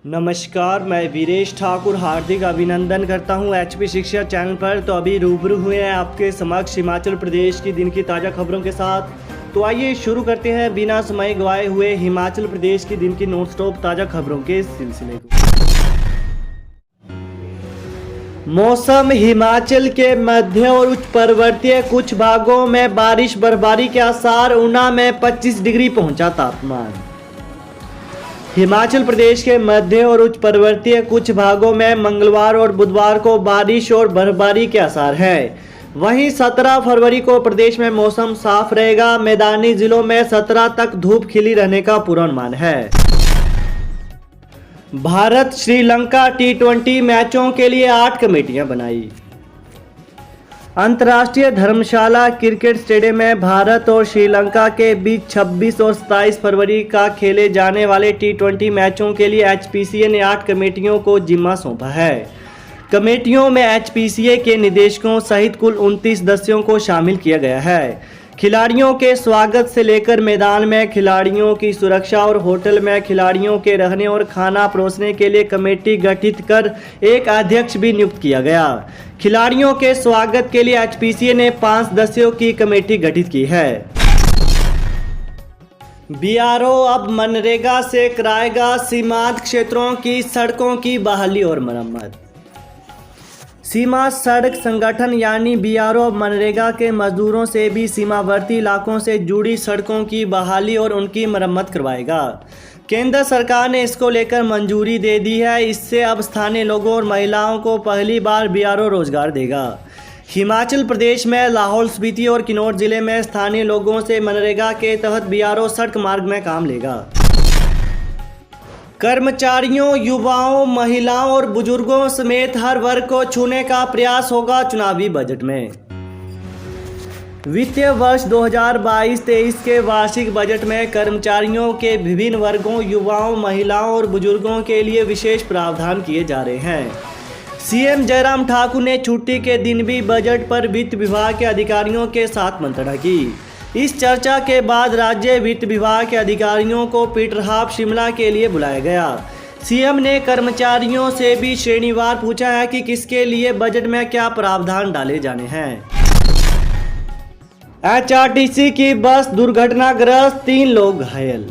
नमस्कार, मैं वीरेश ठाकुर हार्दिक अभिनंदन करता हूं एचपी शिक्षा चैनल पर। तो अभी रूबरू हुए हैं आपके समक्ष हिमाचल प्रदेश की दिन की ताज़ा खबरों के साथ। तो आइए शुरू करते हैं बिना समय गवाए हुए हिमाचल प्रदेश की दिन की नॉन स्टॉप ताज़ा खबरों के सिलसिले को। मौसम। हिमाचल के मध्य और उच्च पर्वतीय कुछ भागों में बारिश बर्फबारी के आसार। ऊना में 25 डिग्री पहुंचा तापमान। हिमाचल प्रदेश के मध्य और उच्च पर्वतीय कुछ भागों में मंगलवार और बुधवार को बारिश और बर्फबारी के आसार हैं। वहीं 17 फरवरी को प्रदेश में मौसम साफ रहेगा। मैदानी जिलों में 17 तक धूप खिली रहने का पूर्वानुमान है। भारत श्रीलंका T20 मैचों के लिए 8 कमेटियां बनाई। अंतर्राष्ट्रीय धर्मशाला क्रिकेट स्टेडियम में भारत और श्रीलंका के बीच 26 और 27 फरवरी का खेले जाने वाले T20 मैचों के लिए HPCA ने 8 कमेटियों को जिम्मा सौंपा है। कमेटियों में HPCA के निदेशकों सहित कुल 29 सदस्यों को शामिल किया गया है। खिलाड़ियों के स्वागत से लेकर मैदान में खिलाड़ियों की सुरक्षा और होटल में खिलाड़ियों के रहने और खाना परोसने के लिए कमेटी गठित कर एक अध्यक्ष भी नियुक्त किया गया। खिलाड़ियों के स्वागत के लिए HPCA ने 5 सदस्यों की कमेटी गठित की है। BRO अब मनरेगा से कराएगा सीमांत क्षेत्रों की सड़कों की बहाली और मरम्मत। सीमा सड़क संगठन यानी BRO मनरेगा के मजदूरों से भी सीमावर्ती इलाकों से जुड़ी सड़कों की बहाली और उनकी मरम्मत करवाएगा। केंद्र सरकार ने इसको लेकर मंजूरी दे दी है। इससे अब स्थानीय लोगों और महिलाओं को पहली बार BRO रोजगार देगा। हिमाचल प्रदेश में लाहौल स्पीति और किन्नौर जिले में स्थानीय लोगों से मनरेगा के तहत BRO सड़क मार्ग में काम लेगा। कर्मचारियों, युवाओं, महिलाओं और बुजुर्गों समेत हर वर्ग को छूने का प्रयास होगा चुनावी बजट में। वित्तीय वर्ष 2022-23 के वार्षिक बजट में कर्मचारियों के विभिन्न वर्गों, युवाओं, महिलाओं और बुजुर्गों के लिए विशेष प्रावधान किए जा रहे हैं। CM जयराम ठाकुर ने छुट्टी के दिन भी बजट पर वित्त विभाग के अधिकारियों के साथ मंत्रणा की। इस चर्चा के बाद राज्य वित्त विभाग के अधिकारियों को पीटरहाफ शिमला के लिए बुलाया गया। CM ने कर्मचारियों से भी श्रेणीवार पूछा है कि किसके लिए बजट में क्या प्रावधान डाले जाने हैं। HRTC की बस दुर्घटनाग्रस्त, 3 लोग घायल।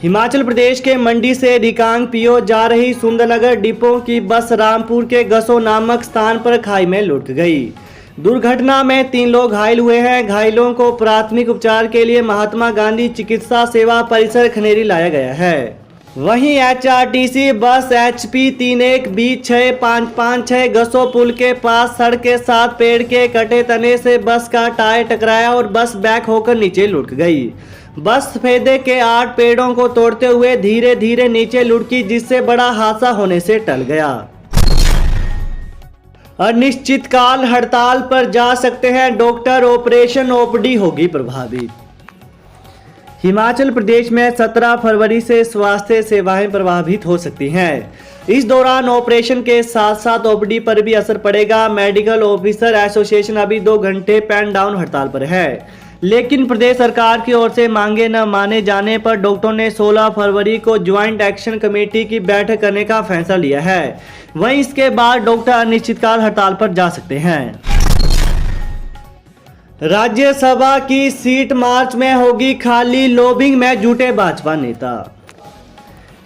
हिमाचल प्रदेश के मंडी से रिकांग पियो जा रही सुंदरनगर डिपो की बस रामपुर के गसो नामक स्थान पर खाई में लुढ़क गई। दुर्घटना में 3 लोग घायल हुए हैं। घायलों को प्राथमिक उपचार के लिए महात्मा गांधी चिकित्सा सेवा परिसर खनेरी लाया गया है। वहीं HRTC बस HP 31B6556 गसो पुल के पास सड़क के साथ पेड़ के कटे तने से बस का टायर टकराया और बस बैक होकर नीचे लुढ़क गई। बस सफेदे के 8 पेड़ों को तोड़ते हुए धीरे धीरे नीचे लुढ़की, जिससे बड़ा हादसा होने से टल गया। अनिश्चितकाल हड़ताल पर जा सकते हैं डॉक्टर, ऑपरेशन OPD होगी प्रभावित। हिमाचल प्रदेश में 17 फरवरी से स्वास्थ्य सेवाएं प्रभावित हो सकती हैं। इस दौरान ऑपरेशन के साथ साथ OPD पर भी असर पड़ेगा। मेडिकल ऑफिसर एसोसिएशन अभी 2 घंटे पेन डाउन हड़ताल पर है, लेकिन प्रदेश सरकार की ओर से मांगे न माने जाने पर डॉक्टरों ने 16 फरवरी को ज्वाइंट एक्शन कमेटी की बैठक करने का फैसला लिया है। वहीं इसके बाद डॉक्टर अनिश्चितकाल हड़ताल पर जा सकते हैं। राज्यसभा की सीट मार्च में होगी खाली, लॉबिंग में जुटे भाजपा नेता।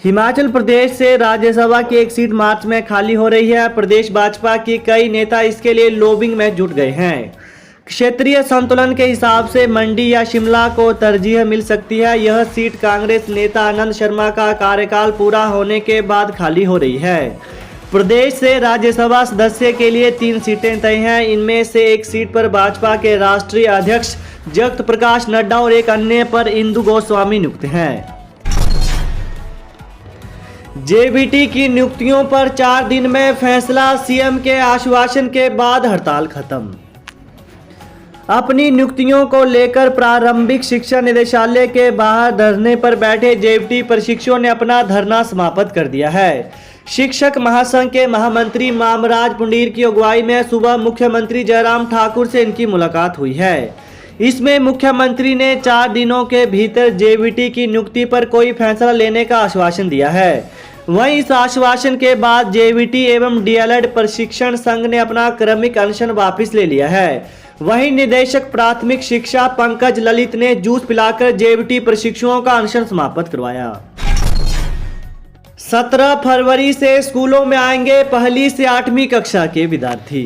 हिमाचल प्रदेश से राज्यसभा की एक सीट मार्च में खाली हो रही है। प्रदेश भाजपा की कई नेता इसके लिए लॉबिंग में जुट गए हैं। क्षेत्रीय संतुलन के हिसाब से मंडी या शिमला को तरजीह मिल सकती है। यह सीट कांग्रेस नेता आनंद शर्मा का कार्यकाल पूरा होने के बाद खाली हो रही है। प्रदेश से राज्यसभा सदस्य के लिए 3 सीटें तय हैं। इनमें से एक सीट पर भाजपा के राष्ट्रीय अध्यक्ष जगत प्रकाश नड्डा और एक अन्य पर इंदु गोस्वामी नियुक्त हैं। JBT की नियुक्तियों पर 4 दिन में फैसला। CM के आश्वासन के बाद हड़ताल खत्म। अपनी नियुक्तियों को लेकर प्रारंभिक शिक्षा निदेशालय के बाहर धरने पर बैठे JBT प्रशिक्षुओं ने अपना धरना समाप्त कर दिया है। शिक्षक महासंघ के महामंत्री मामराज पुंडीर की अगुवाई में सुबह मुख्यमंत्री जयराम ठाकुर से इनकी मुलाकात हुई है। इसमें मुख्यमंत्री ने 4 दिनों के भीतर जेवीटी की नियुक्ति पर कोई फैसला लेने का आश्वासन दिया है। वहीं इस आश्वासन के बाद जेवीटी एवं डीएलएड प्रशिक्षण संघ ने अपना क्रमिक अनशन वापस ले लिया है। वहीं निदेशक प्राथमिक शिक्षा पंकज ललित ने जूस पिलाकर जेवीटी प्रशिक्षुओं का अनशन समाप्त करवाया। 17 फरवरी से स्कूलों में आएंगे पहली से 8वीं कक्षा के विद्यार्थी।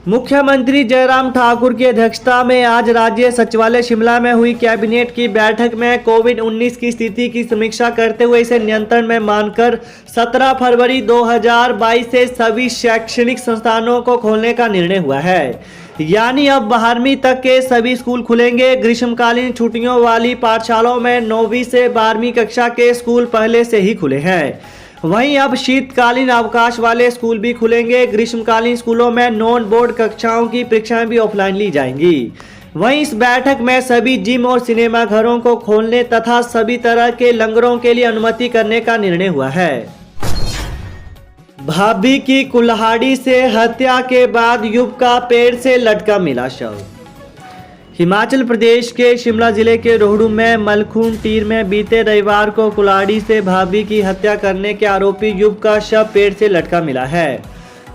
मुख्यमंत्री जयराम ठाकुर की अध्यक्षता में आज राज्य सचिवालय शिमला में हुई कैबिनेट की बैठक में कोविड-19 की स्थिति की समीक्षा करते हुए इसे नियंत्रण में मानकर 17 फरवरी 2022 से सभी शैक्षणिक संस्थानों को खोलने का निर्णय हुआ है। यानी अब 12वीं तक के सभी स्कूल खुलेंगे। ग्रीष्मकालीन छुट्टियों वाली पाठशालाओं में 9वीं से 12वीं कक्षा के स्कूल पहले से ही खुले हैं। वहीं अब शीतकालीन अवकाश वाले स्कूल भी खुलेंगे। ग्रीष्मकालीन स्कूलों में नॉन बोर्ड कक्षाओं की परीक्षाएं भी ऑफलाइन ली जाएंगी। वहीं इस बैठक में सभी जिम और सिनेमा घरों को खोलने तथा सभी तरह के लंगरों के लिए अनुमति करने का निर्णय हुआ है। भाभी की कुल्हाड़ी से हत्या के बाद युवक का पेड़ से लटका मिला शव। हिमाचल प्रदेश के शिमला जिले के रोहडू में मलखून तीर में बीते रविवार को कुल्हाड़ी से भाभी की हत्या करने के आरोपी युवक का शव पेड़ से लटका मिला है।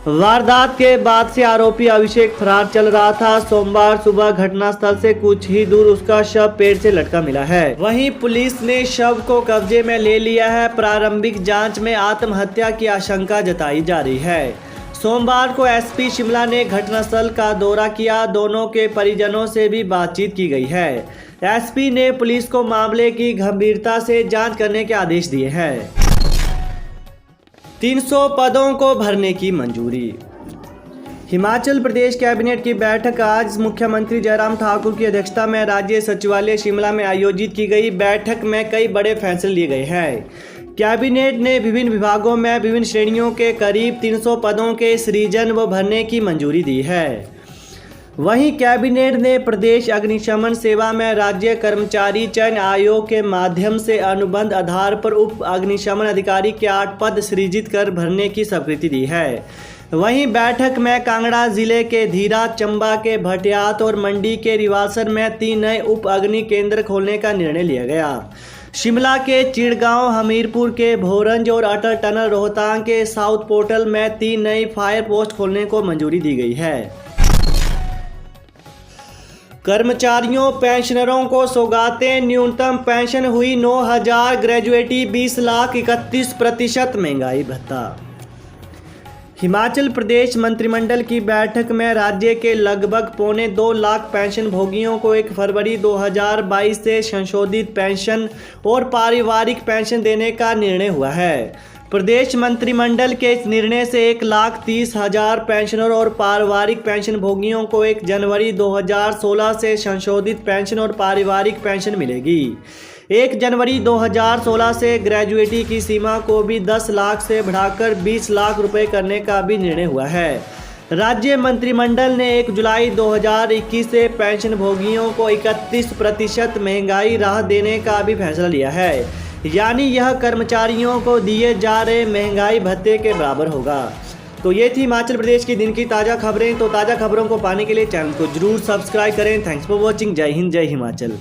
वारदात के बाद से आरोपी अभिषेक फरार चल रहा था। सोमवार सुबह घटनास्थल से कुछ ही दूर उसका शव पेड़ से लटका मिला है। वहीं पुलिस ने शव को कब्जे में ले लिया है। प्रारंभिक जांच में आत्महत्या की आशंका जताई जा रही है। सोमवार को एसपी शिमला ने घटनास्थल का दौरा किया। दोनों के परिजनों से भी बातचीत की गई है। एसपी ने पुलिस को मामले की गंभीरता से जांच करने के आदेश दिए हैं। 300 पदों को भरने की मंजूरी। हिमाचल प्रदेश कैबिनेट की बैठक आज मुख्यमंत्री जयराम ठाकुर की अध्यक्षता में राज्य सचिवालय शिमला में आयोजित की गई। बैठक में कई बड़े फैसले लिए गए हैं। कैबिनेट ने विभिन्न विभागों में विभिन्न श्रेणियों के करीब 300 पदों के सृजन व भरने की मंजूरी दी है। वहीं कैबिनेट ने प्रदेश अग्निशमन सेवा में राज्य कर्मचारी चयन आयोग के माध्यम से अनुबंध आधार पर उप अग्निशमन अधिकारी के 8 पद सृजित कर भरने की स्वीकृति दी है। वहीं बैठक में कांगड़ा जिले के धीरा, चंबा के भटियात और मंडी के रिवासन में 3 नए उप अग्नि केंद्र खोलने का निर्णय लिया गया। शिमला के चिड़गांव, हमीरपुर के भोरंज और अटल टनल रोहतांग के साउथ पोर्टल में 3 नई फायर पोस्ट खोलने को मंजूरी दी गई है। कर्मचारियों पेंशनरों को सौगातें। न्यूनतम पेंशन हुई 9,000, ग्रेजुएटी 20,31% महंगाई भत्ता। हिमाचल प्रदेश मंत्रिमंडल की बैठक में राज्य के लगभग 2.25 लाख पेंशन भोगियों को 1 फरवरी 2022 से संशोधित पेंशन और पारिवारिक पेंशन देने का निर्णय हुआ है। प्रदेश मंत्रिमंडल के इस निर्णय से 1,30,000 पेंशनर और पारिवारिक पेंशन भोगियों को 1 जनवरी 2016 से संशोधित पेंशन और पारिवारिक पेंशन मिलेगी। 1 जनवरी 2016 से ग्रेजुएटी की सीमा को भी 10 लाख से बढ़ाकर 20 लाख रुपए करने का भी निर्णय हुआ है। राज्य मंत्रिमंडल ने 1 जुलाई 2021 से पेंशन भोगियों को 31% महंगाई राहत देने का भी फैसला लिया है। यानी यह कर्मचारियों को दिए जा रहे महंगाई भत्ते के बराबर होगा। तो ये थी हिमाचल प्रदेश की दिन की ताज़ा खबरें। तो ताज़ा खबरों को पाने के लिए चैनल को जरूर सब्सक्राइब करें। Thanks for watching. जय हिंद, जय हिमाचल।